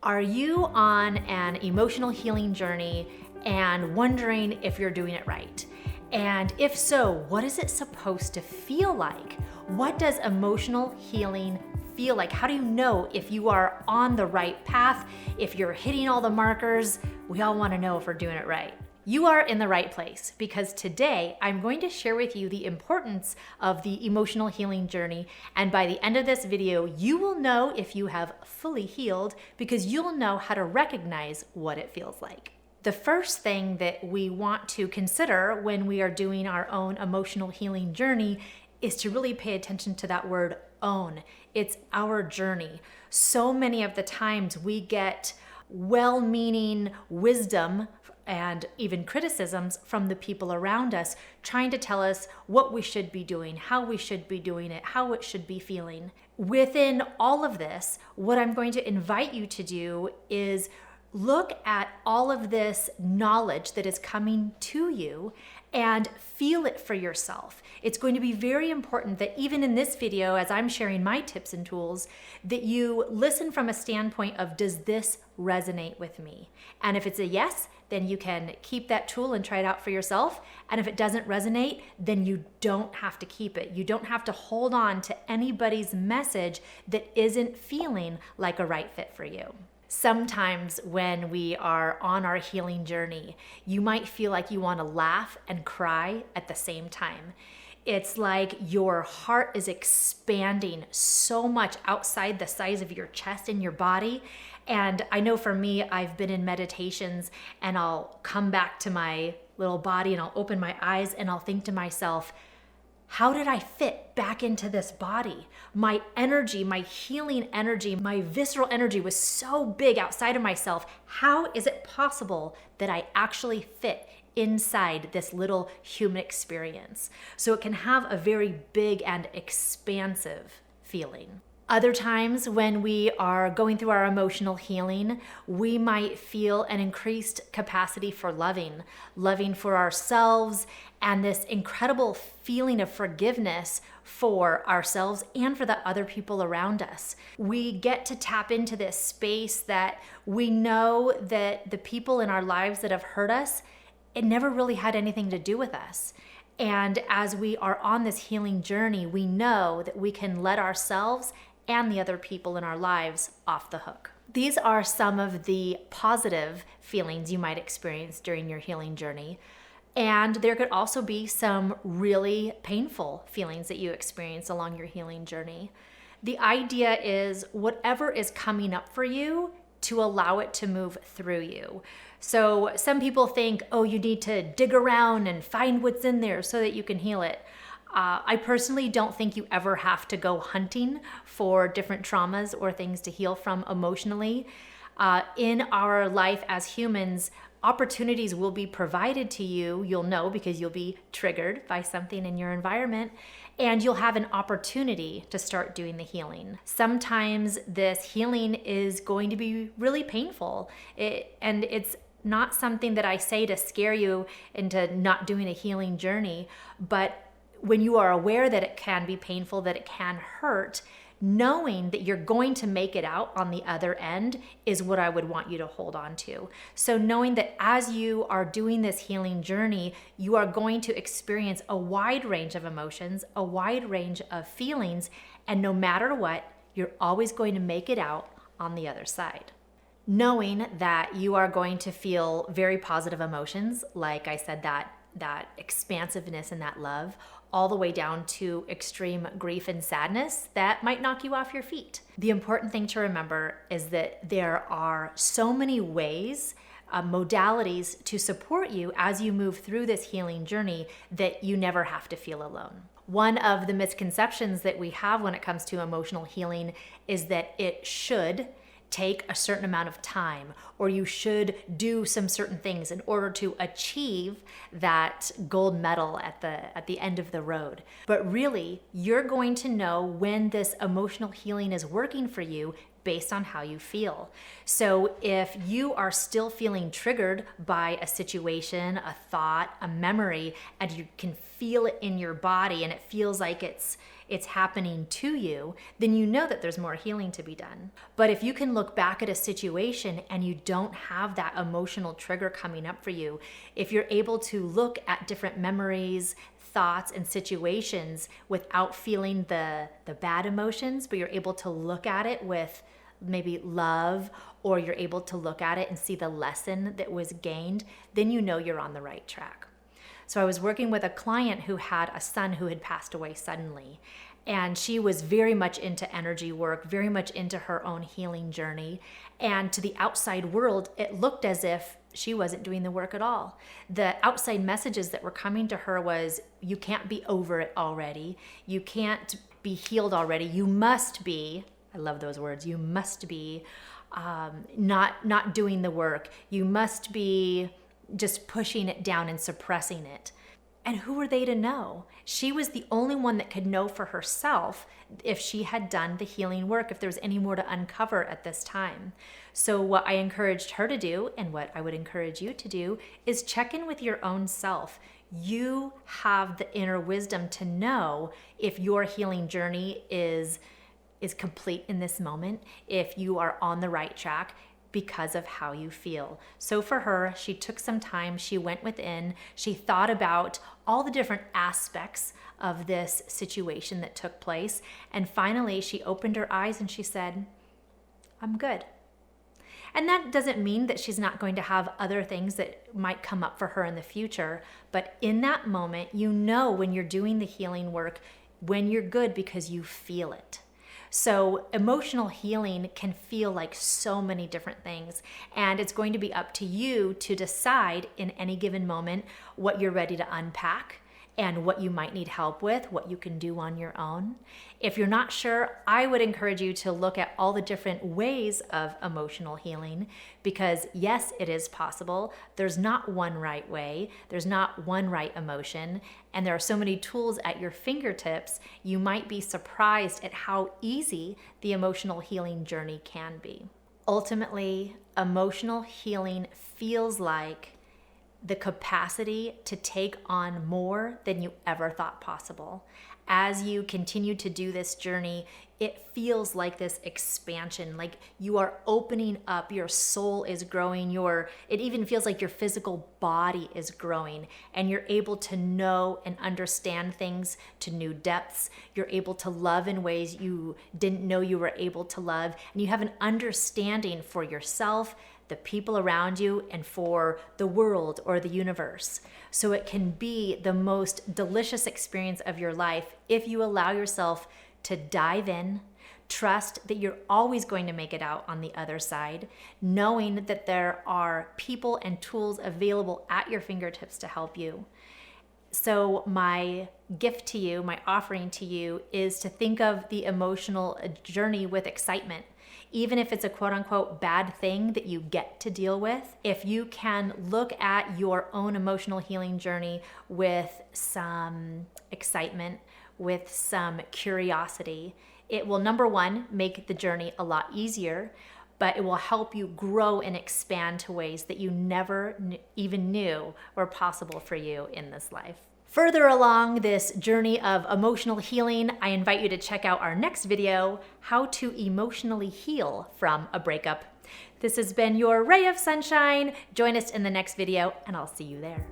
Are you on an emotional healing journey and wondering if you're doing it right? And if so, what is it supposed to feel like? What does emotional healing feel like? How do you know if you are on the right path, if you're hitting all the markers? We all want to know if we're doing it right. You are in the right place because today I'm going to share with you the importance of the emotional healing journey. And by the end of this video, you will know if you have fully healed because you'll know how to recognize what it feels like. The first thing that we want to consider when we are doing our own emotional healing journey is to really pay attention to that word own. It's our journey. So many of the times we get well-meaning wisdom and even criticisms from the people around us, trying to tell us what we should be doing, how we should be doing it, how it should be feeling. Within all of this, what I'm going to invite you to do is look at all of this knowledge that is coming to you and feel it for yourself. It's going to be very important that even in this video, as I'm sharing my tips and tools, that you listen from a standpoint of, does this resonate with me? And if it's a yes, then you can keep that tool and try it out for yourself. And if it doesn't resonate, then you don't have to keep it. You don't have to hold on to anybody's message that isn't feeling like a right fit for you. Sometimes when we are on our healing journey, you might feel like you want to laugh and cry at the same time. It's like your heart is expanding so much outside the size of your chest and your body. And I know for me, I've been in meditations and I'll come back to my little body and I'll open my eyes and I'll think to myself, how did I fit back into this body? My energy, my healing energy, my visceral energy was so big outside of myself. How is it possible that I actually fit inside this little human experience? So it can have a very big and expansive feeling. Other times when we are going through our emotional healing, we might feel an increased capacity for loving for ourselves, and this incredible feeling of forgiveness for ourselves and for the other people around us. We get to tap into this space that we know that the people in our lives that have hurt us, it never really had anything to do with us. And as we are on this healing journey, we know that we can let ourselves and the other people in our lives off the hook. These are some of the positive feelings you might experience during your healing journey. And there could also be some really painful feelings that you experience along your healing journey. The idea is whatever is coming up for you, to allow it to move through you. So some people think, oh, you need to dig around and find what's in there so that you can heal it. I personally don't think you ever have to go hunting for different traumas or things to heal from emotionally. In our life as humans, opportunities will be provided to you. You'll know because you'll be triggered by something in your environment, and you'll have an opportunity to start doing the healing. Sometimes this healing is going to be really painful, and it's not something that I say to scare you into not doing a healing journey, but when you are aware that it can be painful, that it can hurt, knowing that you're going to make it out on the other end is what I would want you to hold on to. So knowing that as you are doing this healing journey, you are going to experience a wide range of emotions, a wide range of feelings, and no matter what, you're always going to make it out on the other side. Knowing that you are going to feel very positive emotions, like I said, that expansiveness and that love, all the way down to extreme grief and sadness that might knock you off your feet. The important thing to remember is that there are so many ways, modalities to support you as you move through this healing journey that you never have to feel alone. One of the misconceptions that we have when it comes to emotional healing is that it should take a certain amount of time, or you should do some certain things in order to achieve that gold medal at the end of the road. But really, you're going to know when this emotional healing is working for you based on how you feel. So if you are still feeling triggered by a situation, a thought, a memory, and you can feel it in your body and it feels like it's happening to you, then you know that there's more healing to be done. But if you can look back at a situation and you don't have that emotional trigger coming up for you, if you're able to look at different memories, thoughts, and situations without feeling the bad emotions, but you're able to look at it with maybe love, or you're able to look at it and see the lesson that was gained, then you know you're on the right track. So I was working with a client who had a son who had passed away suddenly, and she was very much into energy work, very much into her own healing journey. And to the outside world, it looked as if she wasn't doing the work at all. The outside messages that were coming to her was, you can't be over it already. You can't be healed already. You must be, I love those words, you must be not doing the work. You must be just pushing it down and suppressing it. And who were they to know? She was the only one that could know for herself if she had done the healing work, if there was any more to uncover at this time. So what I encouraged her to do, and what I would encourage you to do, is check in with your own self. You have the inner wisdom to know if your healing journey is complete in this moment, if you are on the right track, because of how you feel. So for her, she took some time, she went within, she thought about all the different aspects of this situation that took place, and finally she opened her eyes and she said, I'm good. And that doesn't mean that she's not going to have other things that might come up for her in the future, but in that moment, you know when you're doing the healing work, when you're good, because you feel it. So emotional healing can feel like so many different things, and it's going to be up to you to decide in any given moment what you're ready to unpack and what you might need help with, what you can do on your own. If you're not sure, I would encourage you to look at all the different ways of emotional healing, because yes, it is possible. There's not one right way. There's not one right emotion. And there are so many tools at your fingertips, you might be surprised at how easy the emotional healing journey can be. Ultimately, emotional healing feels like the capacity to take on more than you ever thought possible. As you continue to do this journey, it feels like this expansion, like you are opening up, your soul is growing, it even feels like your physical body is growing, and you're able to know and understand things to new depths. You're able to love in ways you didn't know you were able to love, and you have an understanding for yourself, the people around you, and for the world or the universe. So it can be the most delicious experience of your life if you allow yourself to dive in, trust that you're always going to make it out on the other side, knowing that there are people and tools available at your fingertips to help you. So my gift to you, my offering to you, is to think of the emotional journey with excitement. Even if it's a quote unquote bad thing that you get to deal with, if you can look at your own emotional healing journey with some excitement, with some curiosity, it will, number one, make the journey a lot easier, but it will help you grow and expand to ways that you never even knew were possible for you in this life. Further along this journey of emotional healing, I invite you to check out our next video, How to Emotionally Heal from a Breakup. This has been your ray of sunshine. Join us in the next video, and I'll see you there.